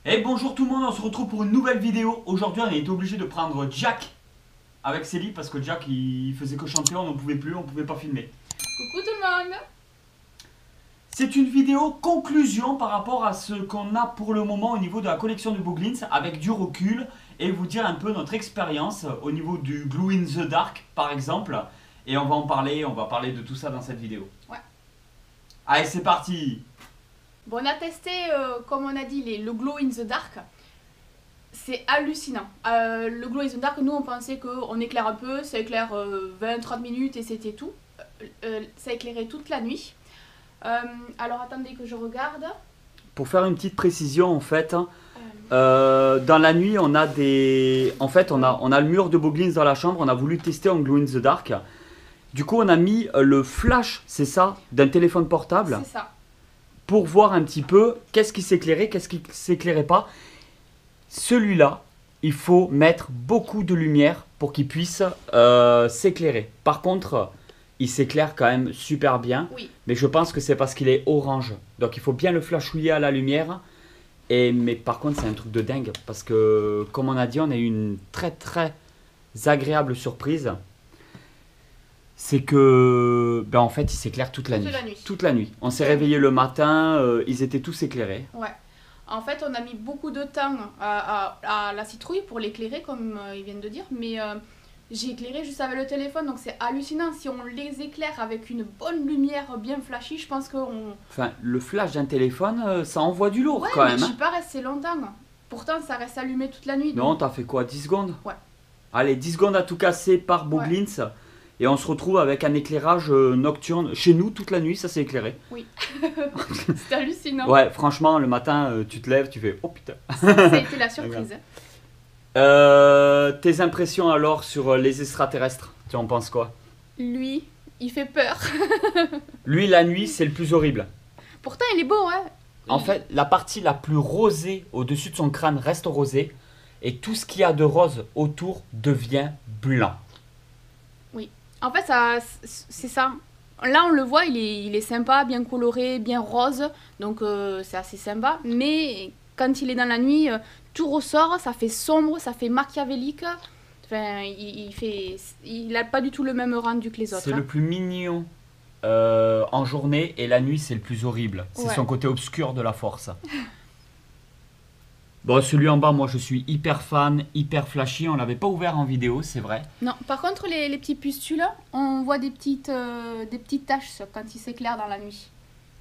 Et bonjour tout le monde, on se retrouve pour une nouvelle vidéo. Aujourd'hui on a été obligé de prendre Jack avec Célie parce que Jack il faisait que chanter, on n'en pouvait plus, on pouvait pas filmer. Coucou tout le monde. C'est une vidéo conclusion par rapport à ce qu'on a pour le moment au niveau de la collection de Boglins avec du recul et vous dire un peu notre expérience au niveau du Glow in the Dark par exemple. Et on va en parler, on va parler de tout ça dans cette vidéo. Ouais. Allez c'est parti. Bon, on a testé, comme on a dit, le Glow in the Dark. C'est hallucinant. Le Glow in the Dark, nous on pensait qu'on éclaire un peu, ça éclaire 20-30 minutes et c'était tout. Ça éclairait toute la nuit. Alors attendez que je regarde. Pour faire une petite précision en fait, dans la nuit on a des... En fait on a le mur de Boglins dans la chambre, on a voulu tester en Glow in the Dark. Du coup on a mis le flash, c'est ça, d'un téléphone portable. C'est ça. Pour voir un petit peu qu'est-ce qui s'éclairait, qu'est-ce qui s'éclairait pas. Celui-là, il faut mettre beaucoup de lumière pour qu'il puisse s'éclairer. Par contre, il s'éclaire quand même super bien. Oui. Mais je pense que c'est parce qu'il est orange. Donc il faut bien le flashouiller à la lumière. Mais par contre, c'est un truc de dingue. Parce que, comme on a dit, on a eu une très très agréable surprise. C'est que, en fait, il s'éclaire toute la nuit. Toute la nuit. On s'est réveillé le matin, ils étaient tous éclairés. Ouais. En fait, on a mis beaucoup de temps à la citrouille pour l'éclairer, comme ils viennent de dire. Mais j'ai éclairé juste avec le téléphone, donc c'est hallucinant. Si on les éclaire avec une bonne lumière bien flashy, je pense qu'on... Enfin, le flash d'un téléphone, ça envoie du lourd ouais, quand mais même. je suis pas restée longtemps. Pourtant, ça reste allumé toute la nuit. Non, donc... t'as fait quoi, 10 secondes? Ouais. Allez, 10 secondes à tout casser par Boglins. Ouais. Et on se retrouve avec un éclairage nocturne. Chez nous, toute la nuit, ça s'est éclairé. Oui. C'est hallucinant. Ouais, franchement, le matin, tu te lèves, tu fais « Oh putain !» Ça a été la surprise. Tes impressions alors sur les extraterrestres, tu en penses quoi? Lui, il fait peur. Lui, la nuit, c'est le plus horrible. Pourtant, il est beau, hein. En fait, la partie la plus rosée au-dessus de son crâne reste rosée. Et tout ce qu'il y a de rose autour devient blanc. Oui. En fait, c'est ça. Là, on le voit, il est sympa, bien coloré, bien rose. Donc, c'est assez sympa. Mais quand il est dans la nuit, tout ressort. Ça fait sombre, ça fait machiavélique. Enfin, il n'a pas du tout le même rendu que les autres. C'est le plus mignon en journée. Et la nuit, c'est le plus horrible. C'est son côté obscur de la force. Bon, celui en bas, moi je suis hyper fan, hyper flashy. On l'avait pas ouvert en vidéo, c'est vrai. Non, par contre, les petits pustules, on voit des petites taches quand il s'éclaire dans la nuit.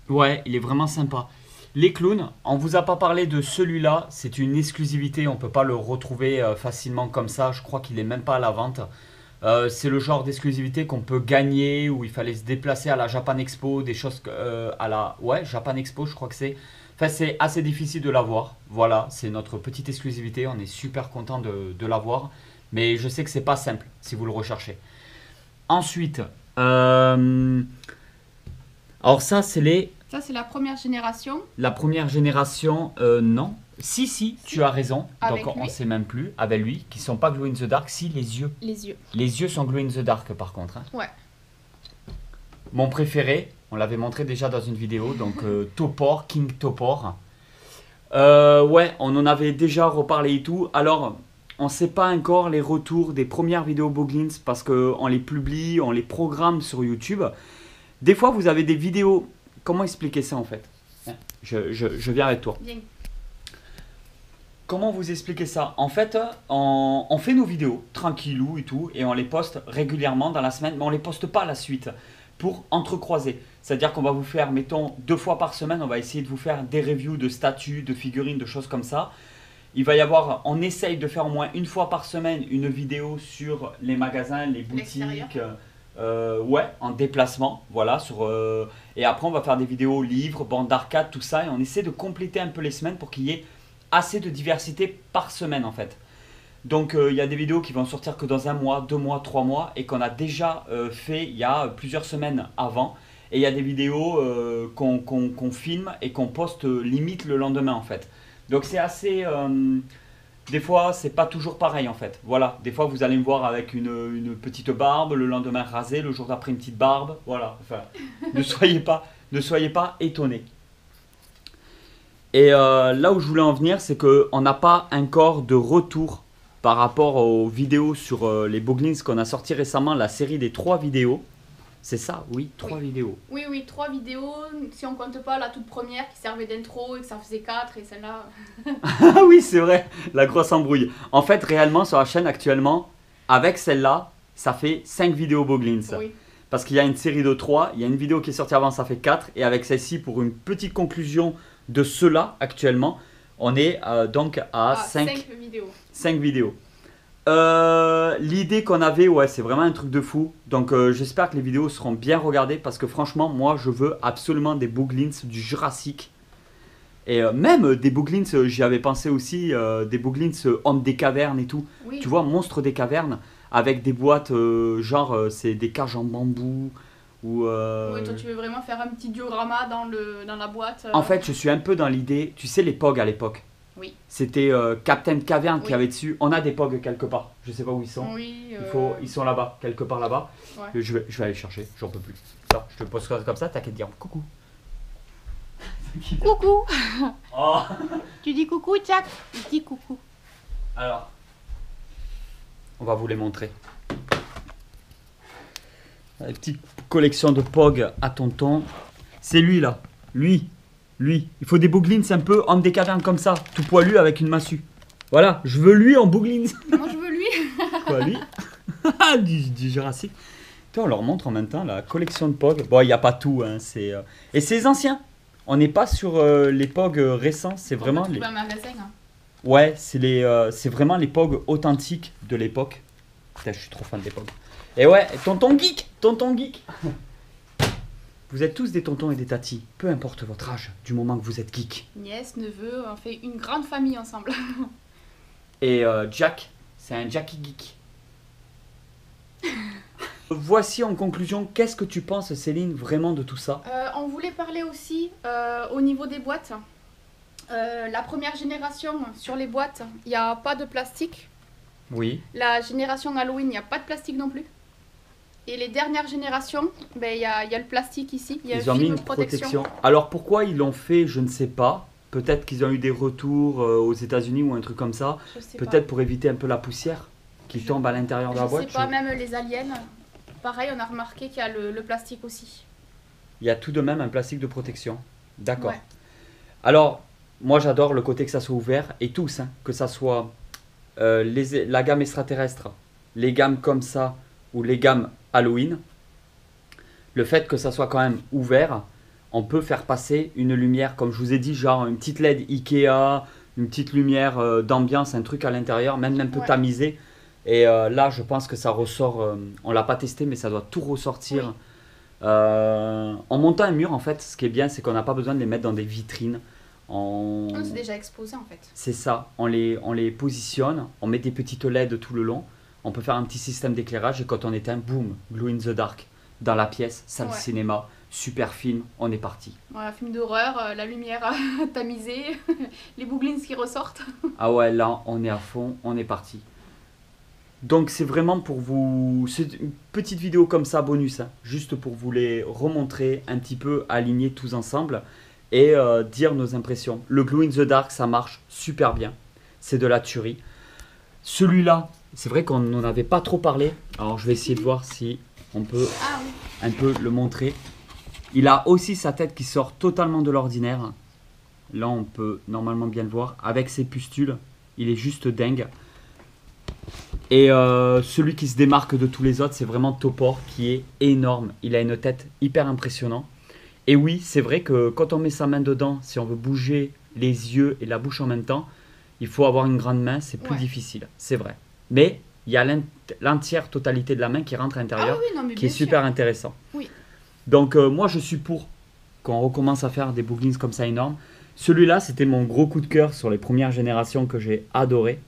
Ouais, il est vraiment sympa. Les clowns, on vous a pas parlé de celui-là. C'est une exclusivité, on peut pas le retrouver facilement comme ça. Je crois qu'il est même pas à la vente. C'est le genre d'exclusivité qu'on peut gagner, où il fallait se déplacer à la Japan Expo, des choses à la... Ouais, Japan Expo, je crois que c'est... Enfin, c'est assez difficile de l'avoir. Voilà, c'est notre petite exclusivité. On est super content de l'avoir. Mais je sais que c'est pas simple si vous le recherchez. Ensuite, alors ça, c'est les... Ça, c'est la première génération. La première génération, non. Si, tu as raison. Avec donc on lui. sait même plus. Avec lui, qui sont pas glow in the dark. Si, les yeux. Les yeux. Les yeux sont glow in the dark par contre. Hein. Ouais. Mon préféré, on l'avait montré déjà dans une vidéo, donc Topor, King Topor. Ouais, on en avait déjà reparlé et tout. Alors, on ne sait pas encore les retours des premières vidéos Boglins parce qu'on les publie, on les programme sur YouTube. Des fois, vous avez des vidéos... Comment expliquer ça en fait? Je viens avec toi. Bien. Comment vous expliquer ça? En fait, on fait nos vidéos tranquillou et tout, et on les poste régulièrement dans la semaine, mais on ne les poste pas à la suite pour entrecroiser. C'est-à-dire qu'on va vous faire, mettons, 2 fois par semaine, on va essayer de vous faire des reviews de statues, de figurines, de choses comme ça. Il va y avoir, on essaye de faire au moins 1 fois par semaine une vidéo sur les magasins, les boutiques, ouais, en déplacement, voilà. Et après, on va faire des vidéos livres, bandes d'arcade, tout ça, et on essaie de compléter un peu les semaines pour qu'il y ait assez de diversité par semaine en fait. Donc il y a des vidéos qui vont sortir que dans 1 mois, 2 mois, 3 mois et qu'on a déjà fait il y a plusieurs semaines avant. Et il y a des vidéos qu'on filme et qu'on poste limite le lendemain en fait. Donc c'est assez... des fois c'est pas toujours pareil en fait. Voilà, des fois vous allez me voir avec une petite barbe, le lendemain rasé, le jour d'après une petite barbe. Voilà, enfin ne soyez pas étonnés. Et là où je voulais en venir, c'est qu'on n'a pas encore de retour par rapport aux vidéos sur les Boglins qu'on a sorti récemment, la série des 3 vidéos. C'est ça, oui, 3 vidéos. Oui, oui, 3 vidéos, si on compte pas la toute première qui servait d'intro et que ça faisait 4 et celle-là... Ah oui, c'est vrai, la grosse embrouille. En fait, réellement, sur la chaîne actuellement, avec celle-là, ça fait 5 vidéos Boglins. Oui. Parce qu'il y a une série de 3, il y a une vidéo qui est sortie avant, ça fait 4. Et avec celle-ci, pour une petite conclusion de cela actuellement, on est donc à 5 vidéos. 5 vidéos. L'idée qu'on avait, ouais, c'est vraiment un truc de fou. Donc j'espère que les vidéos seront bien regardées parce que franchement, moi, je veux absolument des Boglins du Jurassique. Et même des Boglins, j'y avais pensé aussi, des Boglins hommes des cavernes et tout. Oui. Tu vois, monstres des cavernes avec des boîtes genre c'est des cages en bambou. Ou Oui, toi tu veux vraiment faire un petit diorama dans la boîte. En fait, je suis un peu dans l'idée, tu sais les POG à l'époque. Oui. C'était Captain Caverne qui Oui. avait dessus. On a des POG quelque part. Je sais pas où ils sont. Oui. Ils sont là-bas, quelque part là-bas. Ouais. Je vais aller chercher, j'en peux plus. Ça, je te pose comme ça, t'as qu'à dire coucou. Coucou. Oh. Tu dis coucou, Jack. Il dit coucou. Alors, on va vous les montrer. Une petite collection de POG à tonton. C'est lui là. Lui. Il faut des Boglins un peu homme des cavernes comme ça. Tout poilu avec une massue. Voilà, je veux lui en Boglins. Moi je veux lui. Quoi, lui? du Jurassique. Toi, on leur montre en même temps la collection de POG. Bon, il n'y a pas tout. Hein, et c'est les anciens. On n'est pas sur les POG récents. C'est vraiment les... un magasin. Hein. Ouais, c'est vraiment les POG authentiques de l'époque. Putain, je suis trop fan des POG. Et ouais, tonton geek. Vous êtes tous des tontons et des tatis, peu importe votre âge, du moment que vous êtes geek. Nièce, neveu, on fait une grande famille ensemble. Et Jack, c'est un Jackie geek. Voici en conclusion, qu'est-ce que tu penses, Céline, vraiment de tout ça? On voulait parler aussi au niveau des boîtes. La première génération, sur les boîtes, il n'y a pas de plastique. Oui. La génération Halloween, il n'y a pas de plastique non plus. Et les dernières générations, ben, y a le plastique ici. Ils ont mis une protection. Alors pourquoi ils l'ont fait, je ne sais pas. Peut-être qu'ils ont eu des retours aux États-Unis ou un truc comme ça. Peut-être pour éviter un peu la poussière qui tombe à l'intérieur de la boîte. Je sais pas, même les aliens. Pareil, on a remarqué qu'il y a le plastique aussi. Il y a tout de même un plastique de protection. D'accord. Ouais. Alors, moi j'adore le côté que ça soit ouvert. Et tous, hein, que ça soit la gamme extraterrestre, les gammes comme ça ou les gammes Halloween. Le fait que ça soit quand même ouvert, on peut faire passer une lumière, comme je vous ai dit, genre une petite LED Ikea, une petite lumière d'ambiance, un truc à l'intérieur, même un peu tamisé. Et là, je pense que ça ressort, on l'a pas testé, mais ça doit tout ressortir. Oui. En montant un mur, en fait, ce qui est bien, c'est qu'on n'a pas besoin de les mettre dans des vitrines. C'est déjà exposé, en fait. C'est ça, on les positionne, on met des petites LED tout le long, on peut faire un petit système d'éclairage et quand on éteint, boum, glow in the dark, dans la pièce, salle de cinéma, super film, on est parti. Voilà, film d'horreur, la lumière tamisée, les booglins qui ressortent. Ah ouais, là, on est à fond, on est parti. Donc c'est vraiment pour vous, c'est une petite vidéo comme ça, bonus, hein, juste pour vous les remontrer un petit peu alignés tous ensemble et dire nos impressions. Le glow in the dark, ça marche super bien, c'est de la tuerie. Celui-là, c'est vrai qu'on n'en avait pas trop parlé, alors je vais essayer de voir si on peut un peu le montrer. Il a aussi sa tête qui sort totalement de l'ordinaire. Là, on peut normalement bien le voir. Avec ses pustules, il est juste dingue. Et celui qui se démarque de tous les autres, c'est vraiment Topor, qui est énorme. Il a une tête hyper impressionnante. Et oui, c'est vrai que quand on met sa main dedans, si on veut bouger les yeux et la bouche en même temps, il faut avoir une grande main, c'est plus difficile, c'est vrai. Mais il y a l'entière totalité de la main qui rentre à l'intérieur, qui est super intéressant. Oui. Donc moi, je suis pour qu'on recommence à faire des booglins comme ça énormes. Celui-là, c'était mon gros coup de cœur sur les premières générations que j'ai adoré.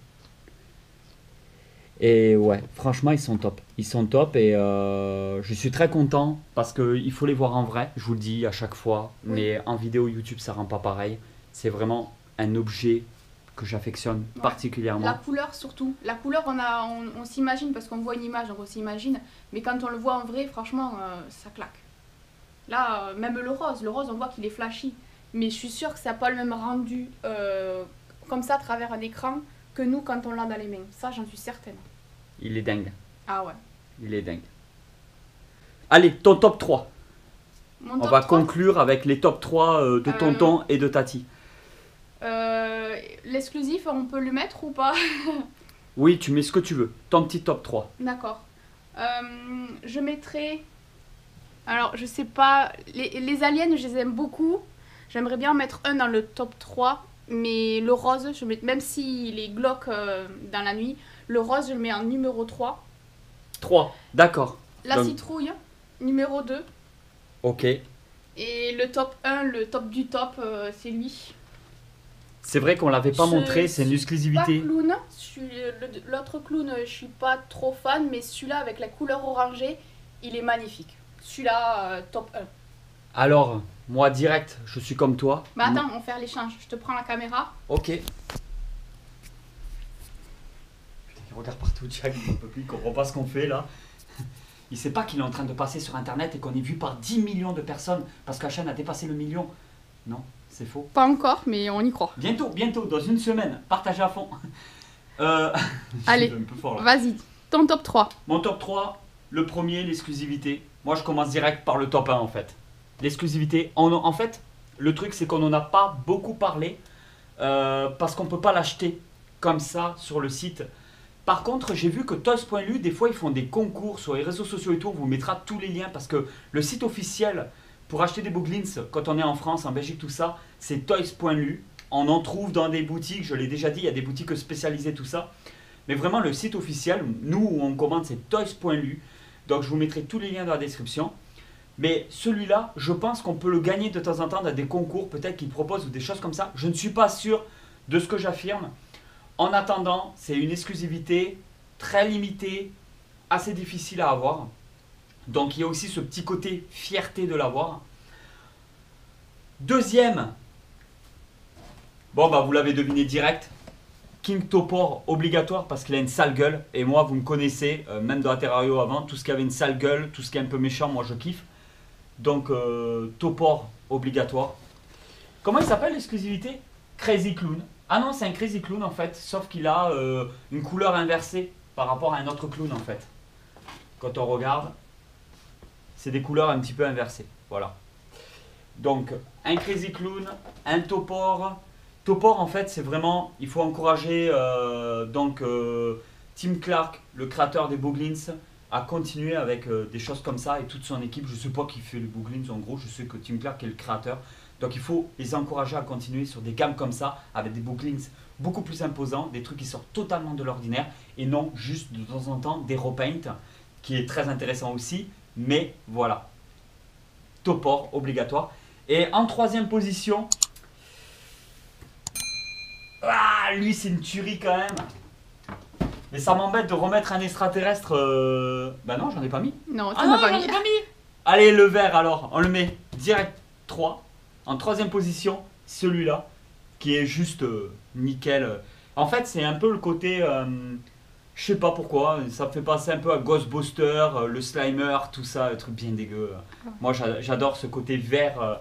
Et ouais, franchement, ils sont top. Ils sont top et je suis très content parce qu'il faut les voir en vrai, je vous le dis à chaque fois. Mais en vidéo YouTube, ça rend pas pareil. C'est vraiment un objet que j'affectionne particulièrement. La couleur surtout. La couleur, on s'imagine parce qu'on voit une image, donc on s'imagine. Mais quand on le voit en vrai, franchement, ça claque. Là, même le rose, on voit qu'il est flashy. mais je suis sûre que ça n'a pas le même rendu comme ça à travers un écran que nous quand on l'a dans les mains. Ça, j'en suis certaine. Il est dingue. Ah ouais. Il est dingue. Allez, ton top 3. Mon On top va 3, conclure avec les top 3 de tonton et de tati. l'exclusif, on peut le mettre ou pas? Oui, tu mets ce que tu veux. Ton petit top 3. D'accord. Je mettrai... Alors, je sais pas... Les aliens, je les aime beaucoup. J'aimerais bien en mettre un dans le top 3. Mais le rose, même s'il est glauque dans la nuit, le rose, je le mets en numéro 3. 3, d'accord. La Donc- citrouille, numéro 2. Ok. Et le top 1, le top du top, c'est lui. C'est vrai qu'on l'avait pas Je montré, c'est une suis exclusivité. Pas clown. L'autre clown, je suis pas trop fan, mais celui-là avec la couleur orangée, il est magnifique. Celui-là, top 1. Alors, moi direct, je suis comme toi. Bah attends, on va faire l'échange. Je te prends la caméra. Ok. Putain, il regarde partout, Jack, il peut plus, il comprend pas ce qu'on fait là. Il sait pas qu'il est en train de passer sur internet et qu'on est vu par 10 millions de personnes parce que la chaîne a dépassé le million. Non, c'est faux. Pas encore, mais on y croit. Bientôt, bientôt, dans une semaine, partagez à fond. Allez. Je suis un peu fort, là. Vas-y, ton top 3. Mon top 3, le premier, l'exclusivité. Moi, je commence direct par le top 1 en fait. L'exclusivité. En fait, le truc, c'est qu'on n'en a pas beaucoup parlé parce qu'on ne peut pas l'acheter comme ça sur le site. Par contre, j'ai vu que Toys.lu, des fois, ils font des concours sur les réseaux sociaux et tout. On vous mettra tous les liens parce que le site officiel pour acheter des Booglins, quand on est en France, en Belgique, tout ça, c'est Toys.lu. On en trouve dans des boutiques, je l'ai déjà dit, il y a des boutiques spécialisées, tout ça. Mais vraiment, le site officiel, nous, où on commande, c'est Toys.lu. Donc, je vous mettrai tous les liens dans la description. Mais celui-là, je pense qu'on peut le gagner de temps en temps dans des concours, peut-être qu'ils proposent ou des choses comme ça. Je ne suis pas sûr de ce que j'affirme. En attendant, c'est une exclusivité très limitée, assez difficile à avoir. Donc il y a aussi ce petit côté fierté de l'avoir. Deuxième, bon bah vous l'avez deviné direct, King Topor obligatoire parce qu'il a une sale gueule. Et moi vous me connaissez, même dans Terrario avant, tout ce qui avait une sale gueule, tout ce qui est un peu méchant, moi je kiffe. Donc Topor obligatoire. Comment il s'appelle l'exclusivité? Crazy Clown. Ah non, c'est un Crazy Clown en fait, sauf qu'il a une couleur inversée par rapport à un autre clown en fait. Quand on regarde, c'est des couleurs un petit peu inversées. Voilà. Donc, un Crazy Clown, un Topor. Topor en fait, c'est vraiment, il faut encourager Tim Clark, le créateur des Booglins, à continuer avec des choses comme ça et toute son équipe. Je ne sais pas qui fait les Booglins en gros, je sais que Tim Clark est le créateur. Donc il faut les encourager à continuer sur des gammes comme ça, avec des Booglins beaucoup plus imposants, des trucs qui sortent totalement de l'ordinaire et non juste de temps en temps des repaint, qui est très intéressant aussi. Mais voilà, Topor obligatoire. Et en troisième position, lui c'est une tuerie quand même. Mais ça m'embête de remettre un extraterrestre. Bah non, j'en ai pas mis. Non, Ah t'en non, as pas j'en mis. ai pas mis. Allez, le vert alors, on le met direct 3. En troisième position, celui-là, qui est juste nickel. En fait, c'est un peu le côté, je sais pas pourquoi, ça me fait penser un peu à Ghostbusters, le Slimer, tout ça, le truc bien dégueu. Moi, j'adore ce côté vert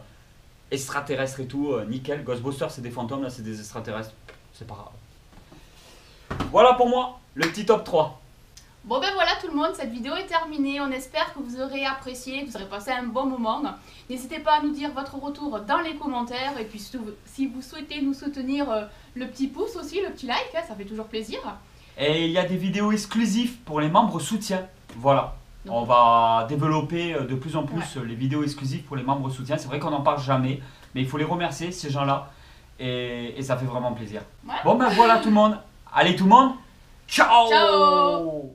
extraterrestre et tout, nickel. Ghostbusters, c'est des fantômes, là, c'est des extraterrestres. C'est pas grave. Voilà pour moi, le petit top 3. Bon ben voilà tout le monde, cette vidéo est terminée. On espère que vous aurez apprécié, que vous aurez passé un bon moment. N'hésitez pas à nous dire votre retour dans les commentaires. Et puis si vous souhaitez nous soutenir, le petit pouce aussi, le petit like, ça fait toujours plaisir. Et il y a des vidéos exclusives pour les membres soutien. Voilà. Donc, on va développer de plus en plus les vidéos exclusives pour les membres soutien. C'est vrai qu'on n'en parle jamais, mais il faut les remercier, ces gens-là. Et ça fait vraiment plaisir. Ouais. Bon ben voilà tout le monde. Allez tout le monde. Ciao, Ciao.